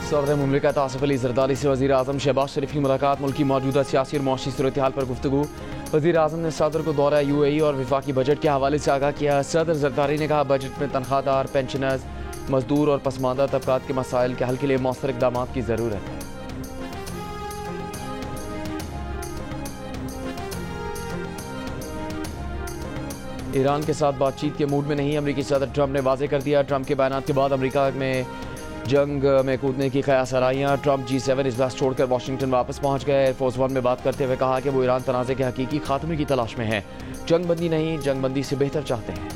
सदर मुमलिकत आसिफ अली जरदारी से वज़ीर आज़म शहबाज शरीफ की मुलाकात। मुल्क की मौजूदा सियासी और मुआशी सूरत हाल पर गुफ्तगू। वज़ीर आज़म ने सदर को दौरा UAE और वफाकी बजट के हवाले से आगाह किया। सदर जरदारी ने कहा, बजट में तनख्वाहदार, पेंशनर्स, मजदूर और पसमानदा तबकात के मसाइल के हल के लिए मौसर इक़दाम की ज़रूरत है। ईरान के साथ बातचीत के मूड में नहीं, अमरीकी सदर ट्रंप ने वाज़ेह कर दिया। ट्रंप के बयान के बाद अमरीका में जंग में कूदने की क़यास आराइयाँ। ट्रंप G7 इजलास छोड़कर वाशिंगटन वापस पहुंच गए। एयरफोर्स वन में बात करते हुए कहा कि वो ईरान तनाज़े के हकीकी खात्मे की तलाश में है। जंगबंदी नहीं, जंगबंदी से बेहतर चाहते हैं।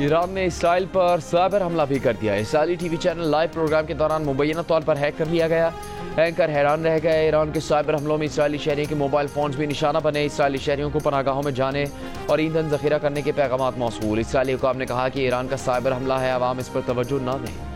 ईरान ने इसराइल पर साइबर हमला भी कर दिया। इसराइली TV चैनल लाइव प्रोग्राम के दौरान मुबैना तौर पर हैक कर लिया गया। हैकर हैरान रह गए। ईरान के साइबर हमलों में इसराइली शहरियों के मोबाइल फोन्स भी निशाना बने। इसराइली शहरियों को पनाहगाहों में जाने और ईंधन जखीरा करने के पैगाम मौसूल। इसराइली हुकाम ने कहा कि ईरान का साइबर हमला है, अवाम इस पर तवज्जो न दें।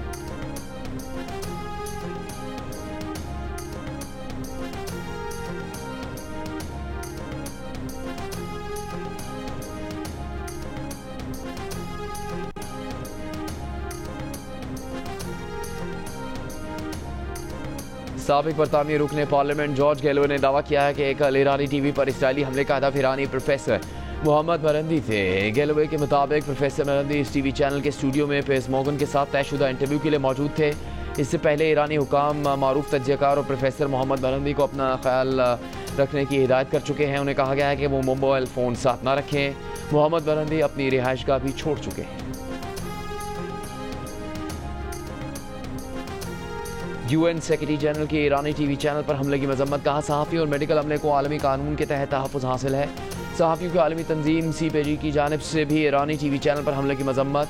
साबिक बरतानवी रुकने पार्लियामेंट जॉर्ज गैलोवे ने दावा किया है कि कल ईरानी TV पर इसराइली हमले का हदफ ईरानी प्रोफेसर मोहम्मद मरंदी थे। गैलोवे के मुताबिक प्रोफेसर मरंदी इस TV चैनल के स्टूडियो में पेस मोगन के साथ तयशुदा इंटरव्यू के लिए मौजूद थे। इससे पहले ईरानी हुकाम मारूफ तज्जियाकार और प्रोफेसर मोहम्मद मरंदी को अपना ख्याल रखने की हिदायत कर चुके हैं। उन्हें कहा गया है कि वो मोबाइल फ़ोन साथ न रखें। मोहम्मद मरंदी अपनी रिहाइशगाह भी छोड़ चुके हैं। UN सेक्रेटरी जनरल के ईरानी TV चैनल पर हमले की मजम्मत। कहा, सहाफ़ी और मेडिकल अमले को आलमी कानून के तहत तहफ़्फ़ुज़ हासिल है। सहाफ़ियों की आलमी तंजीम CPJ की जानिब से भी ईरानी TV चैनल पर हमले की मजम्मत।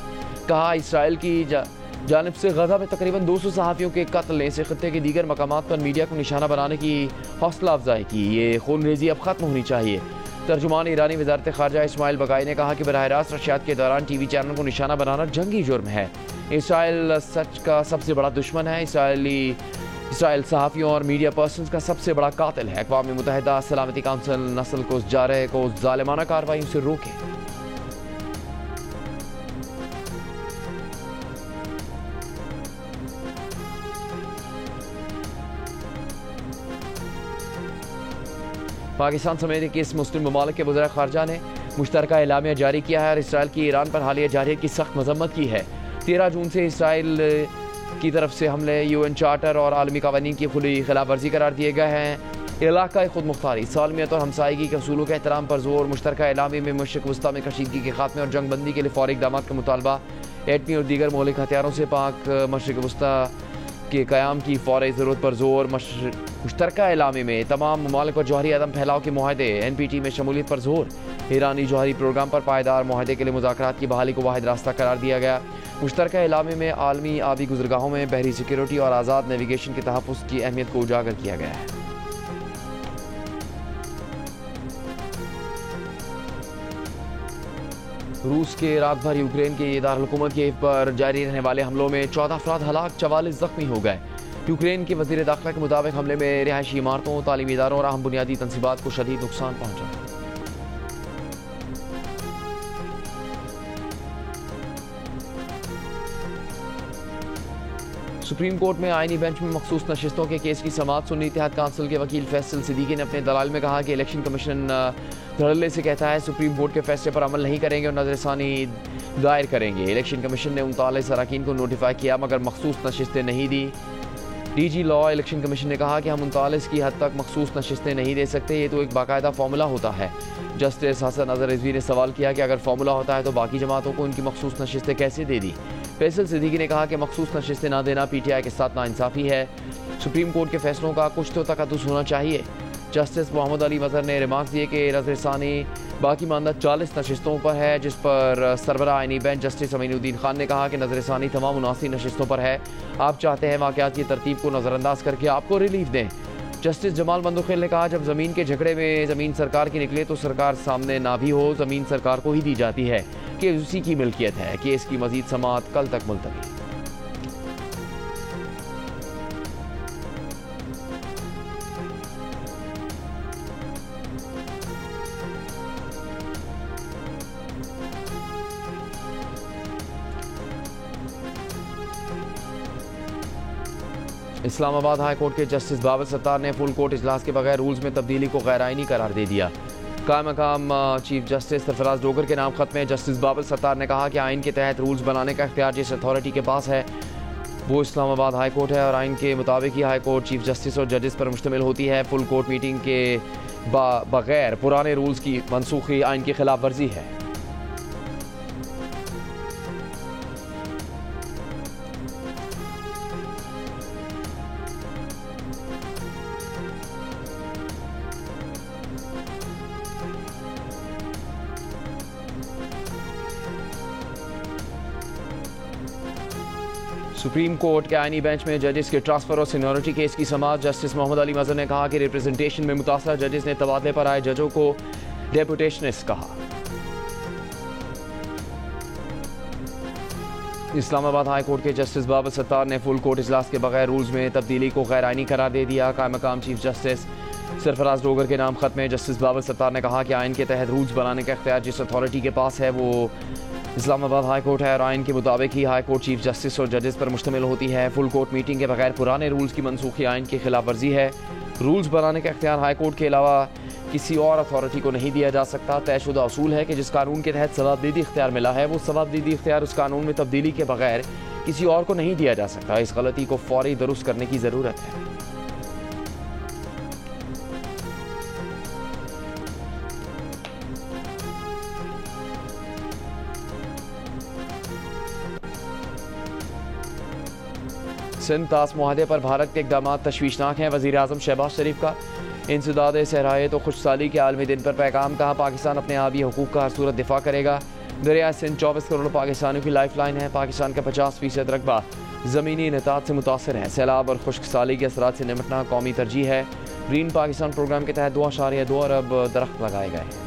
कहा, इसराइल की जानिब से गज़ा में तकरीबन 200 सहाफ़ियों के कत्ल से ख़त्ते के दीगर मकामात पर मीडिया को निशाना बनाने की हौसला अफजाई की। ये खूनरेज़ी अब ख़त्म होनी चाहिए। तर्जुमान ईरानी वज़ारत ख़ारजा इस्माइल बगाई ने कहा कि बराह रास्त रशियात के दौरान TV चैनल को निशाना बनाना जंगी जुर्म है। इसराइल सच का सबसे बड़ा दुश्मन है। इसराइल सहाफ़ियों और मीडिया पर्सन्स का सबसे बड़ा कातिल है। अक़वाम मुत्तहिदा सलामती काउंसिल नस्ल को जारे को ज़ालिमाना कार्रवाइयों से रोके। पाकिस्तान समेत 21 मुस्लिम ममालिक के वज़ीर ख़ारजा ने मुश्तरका एलामिया जारी किया है और इसराइल की ईरान पर हालिया जारहियत की सख्त मजम्मत की है। 13 जून से इसराइल की तरफ से हमले UN चार्टर और आलमी कवानीन की खुली खिलाफ वर्जी करार दिए गए हैं। इलाक़ाई खुद मुख्तारी, सालमियत और हमसायगी के असूलों के एहतराम पर जोर। मुश्तरका एलामी में मशरिक़ वस्ता में कशीदगी के खात्मे और जंगबंदी के लिए फौरी इक़दाम का मुतालबा। एटमी और दीगर मौलिक हथियारों से पाक मशरिक़ वस्ता के क़याम की फौरी ज़रूरत पर जोर। मुश्तरका एलामी में तमाम ममालिक और जौहरी अदम फैलाव के मुआहदे। NPT में शमूलियत पर जोर। ईरानी जौहरी प्रोग्राम पर पायदार मुआहदे के लिए मुज़ाकरात की बहाली को वाहिद रास्ता करार दिया गया। मुश्तरका इलामे में आलमी आबी गुज़रगाहों में बहरी सिक्योरिटी और आज़ाद नेविगेशन के तहफ़्फ़ुज़ की अहमियत को उजागर किया गया है। रूस के रात भर यूक्रेन के दारुल-हुकूमत कीव पर जारी रहने वाले हमलों में 14 अफराद हलाक, 44 जख्मी हो गए। यूक्रेन के वज़ीर दाखिला के मुताबिक हमले में रिहायशी इमारतों, तालीमी इदारों और अहम बुनियादी तंसीबात को शदीद नुकसान पहुंचा। सुप्रीम कोर्ट में आईनी बेंच में मखसूस नशिस्तों के केस की समाअत सुन्नी इत्तेहाद काउंसिल के वकील फैसल सिद्दीकी ने अपने दलाल में कहा कि इलेक्शन कमीशन धड़ल्ले से कहता है सुप्रीम कोर्ट के फैसले पर अमल नहीं करेंगे और नजरसानी दायर करेंगे। इलेक्शन कमीशन ने 39 अरकान को नोटिफाई किया मगर मखसूस नशिस्तें नहीं दी। DG लॉ इलेक्शन कमीशन ने कहा कि हम 39 की हद तक मखसूस नशिस्तें नहीं दे सकते, ये तो एक बाकायदा फार्मूला होता है। जस्टिस हसन अजहर रिजवी ने सवाल किया कि अगर फार्मूला होता है तो बाकी जमातों को उनकी मखसूस नशिस्तें कैसे दे दी। फैसल सिद्दीकी ने कहा कि मखसूस नशिस्तें ना देना PTI के साथ नाइंसाफ़ी है। सुप्रीम कोर्ट के फैसलों का कुछ तो तकद्दुस होना चाहिए। जस्टिस मोहम्मद अली मजहर ने रिमार्क दिए कि नजरसानी बाकी मानदा 40 नशिस्तों पर है, जिस पर सरबरा आईनी बेंच जस्टिस अमीनुद्दीन खान ने कहा कि नजरसानी तमाम 79 नशिस्तों पर है। आप चाहते हैं वाक़यात की तरतीब को नज़रअंदाज करके आपको रिलीफ दें। जस्टिस जमाल मंदुखेल ने कहा जब ज़मीन के झगड़े में ज़मीन सरकार की निकले तो सरकार सामने ना भी हो, ज़मीन सरकार को ही दी जाती है कि उसी की मिल्कियत है। केस की मज़ीद समाअत कल तक मुलतवी। इस्लामाबाद हाई कोर्ट के जस्टिस बाबर सत्तार ने फुल कोर्ट इजलास के बगैर रूल्स में तब्दीली को गैर आईनी करार दे दिया। कायम मकाम चीफ जस्टिस सरफराज डोगर के नाम खत में जस्टिस बाबर सत्तार ने कहा कि आइन के तहत रूल्स बनाने का इख्तियार जिस अथॉरिटी के पास है वो इस्लामाबाद हाई कोर्ट है और आइन के मुताबिक ही हाई कोर्ट चीफ जस्टिस और जजेस पर मुश्तमिल होती है। फुल कोर्ट मीटिंग के बगैर पुराने रूल्स की मनसूखी आइन की खिलाफ वर्जी है। सुप्रीम कोर्ट के आईनी बेंच में जजेस के ट्रांसफर और सीनियरिटी केस की समाअत। जस्टिस मोहम्मद अली मजहर ने कहा कि रिप्रेजेंटेशन में मुतासरा जजेस ने तबादले पर आए जजों को डेपुटेशनिस्ट कहा। इस्लामाबाद हाई कोर्ट के जस्टिस बाबर सत्तार ने फुल कोर्ट इजलास के बगैर रूल्स में तब्दीली को गैर आईनी करार दे दिया। कायम मकाम चीफ जस्टिस सरफराज डोगर के नाम खत में जस्टिस बाबर सत्तार ने कहा कि आइन के तहत रूल्स बनाने का इख्तियार जिस अथॉरिटी के पास है वो इस्लामाबाद हाई कोर्ट है और आइन के मुताबिक ही हाई कोर्ट चीफ जस्टिस और जजेस पर मुश्तमिल होती है। फुल कोर्ट मीटिंग के बगैर पुराने रूल्स की मनसूखी आइन की खिलाफ वर्जी है। रूल्स बनाने का इख्तियार हाई कोर्ट के अलावा किसी और अथॉरिटी को नहीं दिया जा सकता। तयशुदा असूल है कि जिस कानून के तहत सवाबदीदी इख्तियार मिला है वो सवाबदीदी इख्तियार उस कानून में तब्दीली के बगैर किसी और को नहीं दिया जा सकता। इस गलती को फौरी दुरुस्त करने की ज़रूरत है। सिंध तास मुआहदे पर भारत के इक़दाम तशवीशनाक हैं। वज़ीर आज़म शहबाज शरीफ का इंसदाद सहरायत और खुशहाली के आलमी दिन पर पैगाम। कहा पाकिस्तान अपने आबी हकूक़ का हर सूरत दिफा करेगा। दरिया सिंध 24 करोड़ पाकिस्तानियों की लाइफ लाइन है। पाकिस्तान का 50% रकबा ज़मीनी इनतात से मुतासर है। सैलाब और खुश्क साली के असरात से निपटना कौमी तरजीह है। ग्रीन पाकिस्तान प्रोग्राम के तहत 2.2 अरब दरख्त लगाए गए हैं।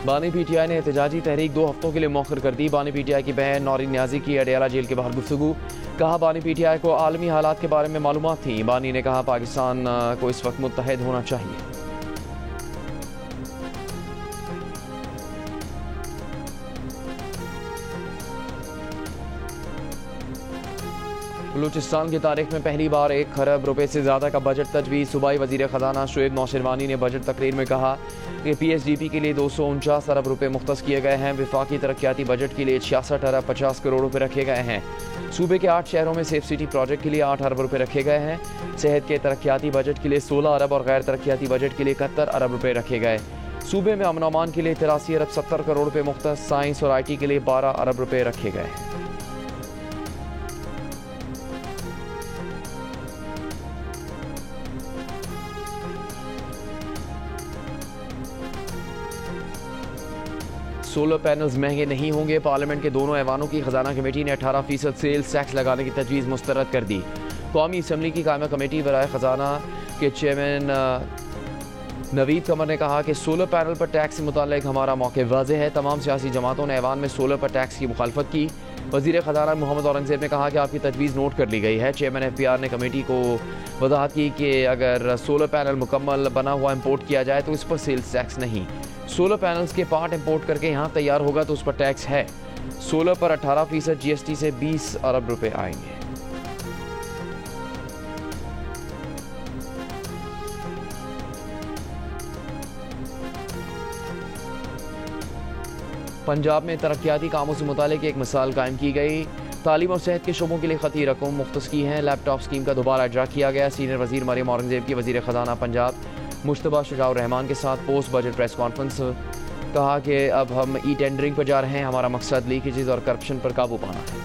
बानी पीटीआई ने एहतजाजी तहरीक 2 हफ्तों के लिए मौखर कर दी। बानी पीटीआई की बहन नौरीन न्याजी की अडयाला जेल के बाहर गुफ्तगू। कहा बानी पीटीआई को आलमी हालात के बारे में मालूमात थी। बानी ने कहा पाकिस्तान को इस वक्त मुत्तहद होना चाहिए। बलूचिस्तान की तारीख में पहली बार 1 खरब रुपए से ज़्यादा का बजट तजवीज़। सूबाई वज़ीर ख़जाना शुएब नौशरवानी ने बजट तकरीर में कहा कि PSDP के लिए 249 अरब रुपए मुख्तस किए गए हैं। विफाकी तरक्याती बजट के लिए 66 अरब 50 करोड़ रुपए रखे गए हैं। सूबे के 8 शहरों में सेफ सिटी प्रोजेक्ट के लिए 8 अरब रुपए रखे गए हैं। सेहत के तरक्याती बजट के लिए 16 अरब और गैर तरक्याती बजट के लिए 71 अरब रुपए रखे गए। सूबे में अमन अमान के लिए 83 अरब 70 करोड़ रुपए मुख्तस। साइंस और IT के लिए 12 अरब रुपए रखे गए हैं। सोलर पैनल्स महंगे नहीं होंगे। पार्लियामेंट के दोनों ऐवानों की खजाना कमेटी ने 18% सेल्स टैक्स लगाने की तजवीज़ मुस्तरद कर दी। कौमी असम्बली की कायमा कमेटी बराए खजाना के चेयरमैन नवीद कमर ने कहा कि सोलर पैनल पर टैक्स से मुताल्लिक हमारा मौक़िफ़ वाज़ेह है। तमाम सियासी जमातों ने ऐवान में सोलर पर टैक्स की मुखालफत की। वज़ीर ख़जाना मोहम्मद औरंगज़ेब ने कहा कि आपकी तजवीज़ नोट कर ली गई है। चेयरमैन FPR ने कमेटी को वजाहत की कि अगर सोलर पैनल मुकम्मल बना हुआ इम्पोर्ट किया जाए तो इस पर सेल्स टैक्स नहीं। सोलर पैनल्स के पार्ट इम्पोर्ट करके यहाँ तैयार होगा तो उस पर टैक्स है। सोलर पर 18% GST से 20 अरब रुपए आएंगे। पंजाब में तरक्याती कामों से मुतालिक एक मिसाल कायम की गई। तालीम और सेहत के शोबों के लिए खती रकम मुख्तस की हैं। लैपटॉप स्कीम का दोबारा इजरा किया गया। सीनियर वज़ीर मरियम औरंगज़ेब की वज़ीर ख़जाना पंजाब मुश्तबा शुजाउर रहमान के साथ पोस्ट बजट प्रेस कॉन्फ्रेंस। कहा कि अब हम टेंडरिंग पर जा रहे हैं। हमारा मकसद लीकेजेस और करप्शन पर काबू पाना है।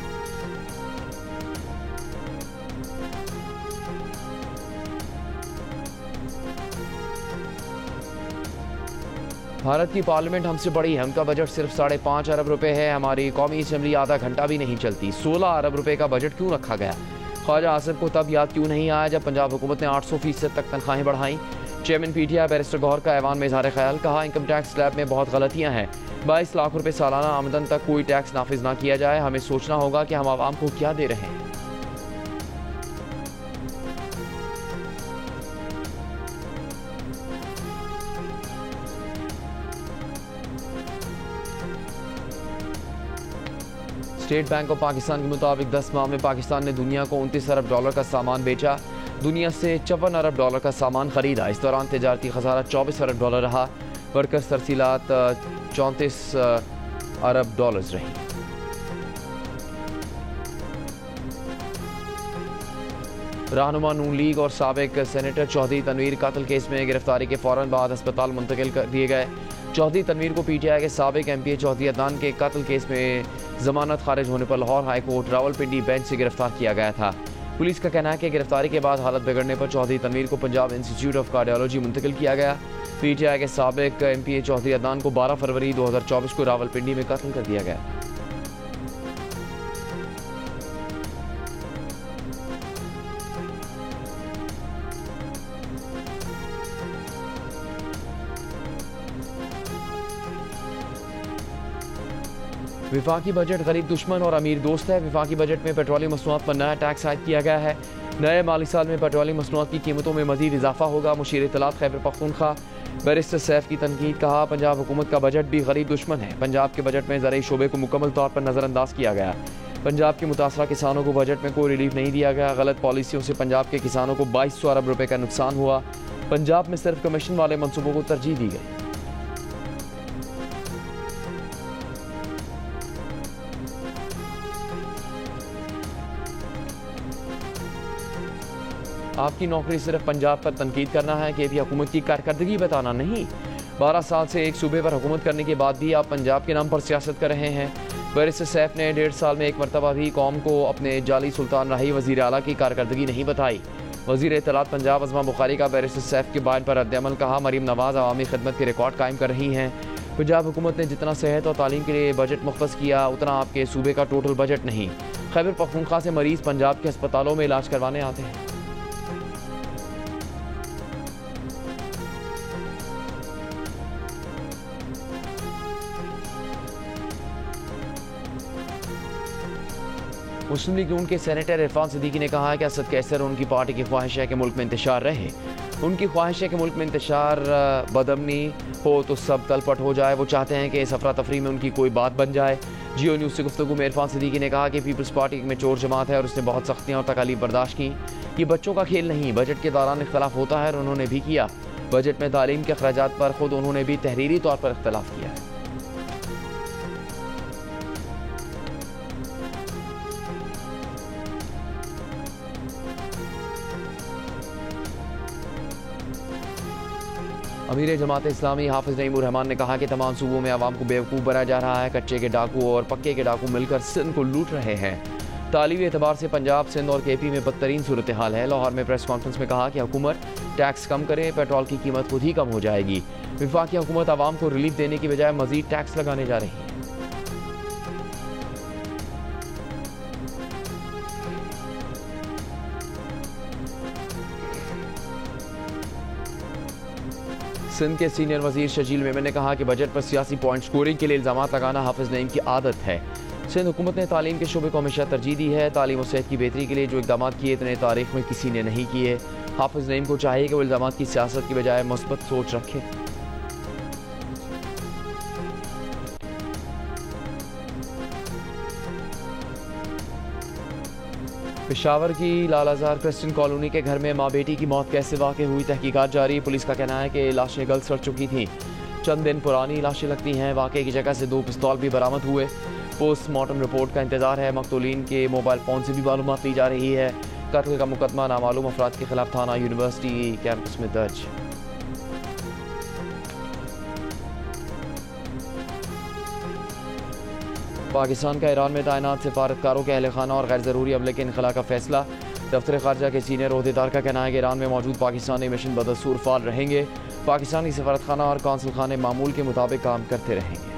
भारत की पार्लियामेंट हमसे बड़ी है। उनका बजट सिर्फ 5.5 अरब रुपए है। हमारी कौमी असम्बली आधा घंटा भी नहीं चलती। 16 अरब रुपए का बजट क्यों रखा गया? ख्वाजा आसिफ को तब याद क्यों नहीं आया जब पंजाब हुकूमत ने 800% तक तनख्वाहें बढ़ाई? चेयरमैन PTI बैरिस्टर गौहर का ऐवान में इज़हार ख्याल। कहा इनकम टैक्स स्लैब में बहुत गलतियां हैं। 22 लाख रुपए सालाना आमदन तक कोई टैक्स नाफिज ना किया जाए। हमें सोचना होगा कि हम आवाम को क्या दे रहे हैं। स्टेट बैंक ऑफ पाकिस्तान के मुताबिक 10 माह में पाकिस्तान ने दुनिया को $29 अरब का सामान बेचा, दुनिया से $54 अरब का सामान खरीदा। इस दौरान तजारती खसारा $24 अरब रहा। वर्कर्स तरसीलात $34 अरब रही। रहनुमा नून लीग और साबिक सेनेटर चौधरी तनवीर कत्ल केस में गिरफ्तारी के फौरन बाद अस्पताल मुंतकिल कर दिए गए। चौधरी तनवीर को पीटीआई के साबिक एमपीए चौधरी अदनान के कत्ल केस में जमानत खारिज होने पर Lahore high court Rawalpindi bench से गिरफ्तार किया गया था। पुलिस का कहना है कि गिरफ्तारी के बाद हालत बिगड़ने पर चौधरी तनवीर को पंजाब इंस्टीट्यूट ऑफ कार्डियोलॉजी मुंतकिल किया गया। पीटीआई के साबिक एमपीए चौधरी अदनान को 12 फरवरी 2024 को रावलपिंडी में कत्ल कर दिया गया। विफाकी बजट गरीब दुश्मन और अमीर दोस्त है। विफाकी बजट में पेट्रोलियम मसनूआत पर नया टैक्स आयद किया गया है। नए माली साल में पेट्रोलियम मसनूआत की कीमतों में मजीद इजाफा होगा। मुशीर इत्तलात खैबर पख्तूनख्वा बैरिस्टर सैफ की तनकीद। कहा, पंजाब हुकूमत का बजट भी गरीब दुश्मन है। पंजाब के बजट में ज़राई शोबे को मुकम्मल तौर पर नज़रअंदाज किया गया। पंजाब के मुतासरा किसानों को बजट में कोई रिलीफ नहीं दिया गया। गलत पॉलिसियों से पंजाब के किसानों को 2200 अरब रुपए का नुकसान हुआ। पंजाब में सिर्फ कमीशन वाले मनसूबों को तरजीह दी गई। आपकी नौकरी सिर्फ पंजाब पर तनकीद करना है कि हुकूमत की कारकर्दगी बताना नहीं। 12 साल से एक सूबे पर हुकूमत करने के बाद भी आप पंजाब के नाम पर सियासत कर रहे हैं। बैरिस्टर सैफ ने 1.5 साल में एक मरतबा भी कौम को अपने जाली सुल्तान राही वज़ीर आला की कारकर्दगी नहीं बताई। वज़ीर इत्तलात पंजाब अज़मा बुखारी का बैरिस्टर सैफ के बयान पर रद्द-ए-अमल। कहा, मरीम नवाज अवामी खिदमत के रिकॉर्ड कायम कर रही हैं। पंजाब हुकूमत ने जितना सेहत और तालीम के लिए बजट मुख्तस किया उतना आपके सूबे का टोटल बजट नहीं। खैबर पख्तूनख्वा से मरीज पंजाब के अस्पतालों में इलाज करवाने आते हैं। मुस्लिम लीग नून के सेनेटर इरफान सिद्दीकी ने कहा है कि असद कैसर उनकी पार्टी की ख्वाहिश है कि मुल्क में इंतशार रहे। उनकी ख्वाहिश है कि मुल्क में इंतशार बदअमनी हो तो सब तलपट हो जाए। वो चाहते हैं कि इस अफरा तफरी में उनकी कोई बात बन जाए। जियो न्यूज़ से गुफ्तगू में इरफान सिद्दीकी ने कहा कि पीपल्स पार्टी में चोर जमात है और उसने बहुत सख्तियाँ और तकालीफ बर्दाश्त की। ये बच्चों का खेल नहीं। बजट के दौरान इख्तलाफ होता है और उन्होंने भी किया। बजट में तालीम के अखराजात पर खुद उन्होंने भी तहरीरी तौर पर इख्तलाफ किया है। अमीर जमात इस्लामी हाफिज नईमुर रहमान ने कहा कि तमाम सूबों में आवाम को बेवकूफ़ बनाया जा रहा है। कच्चे के डाकू और पक्के के डाकू मिलकर सिंध को लूट रहे हैं। तालीमी एतबार से पंजाब, सिंध और केपी में बदतरीन सूरत हाल है। लाहौर में प्रेस कॉन्फ्रेंस में कहा कि हुकूमत टैक्स कम करे, पेट्रोल की कीमत खुद ही कम हो जाएगी। वफाकी हुकूमत आवाम को रिलीफ देने की बजाय मजीद टैक्स लगाने जा रही है। सिंध के सीनियर वजीर शजील मेमन ने कहा कि बजट पर सियासी पॉइंट स्कोरिंग के लिए इल्जाम लगाना हाफिज नईम की आदत है। सिंध हुकूमत ने तालीम के शोबे को हमेशा तरजीह दी है। तालीम और सेहत की बेहतरी के लिए जो इकदाम किए इतने तारीख में किसी ने नहीं किए। हाफिज नईम को चाहिए कि वो इल्जाम की सियासत की बजाय मुस्बत सोच रखे। पेशावर की लालाजार क्रिश्चियन कॉलोनी के घर में माँ बेटी की मौत कैसे वाक़ हुई, तहकीकात जारी। पुलिस का कहना है कि लाशें गल सड़ चुकी थीं। चंद दिन पुरानी लाशें लगती हैं। वाक़े की जगह से 2 पिस्तौल भी बरामद हुए। पोस्टमार्टम रिपोर्ट का इंतजार है। मकतूलीन के मोबाइल फ़ोन से भी मालूमात ली जा रही है। कत्ल का मुकदमा नामालूम अफराद के खिलाफ थाना यूनिवर्सिटी कैंपस में दर्ज। पाकिस्तान का ईरान में तैनात सिफारतकारों के अहल खाना और गैर ज़रूरी अमले के इनखला का फैसला। दफ्तर ख़ारजा के सीनियर ओहदेदार का कहना है कि ईरान में मौजूद पाकिस्तानी मिशन बदस्तूर फ़ाल रहेंगे। पाकिस्तानी सिफारत खाना और कौंसल खाने मामूल के मुताबिक काम करते रहेंगे।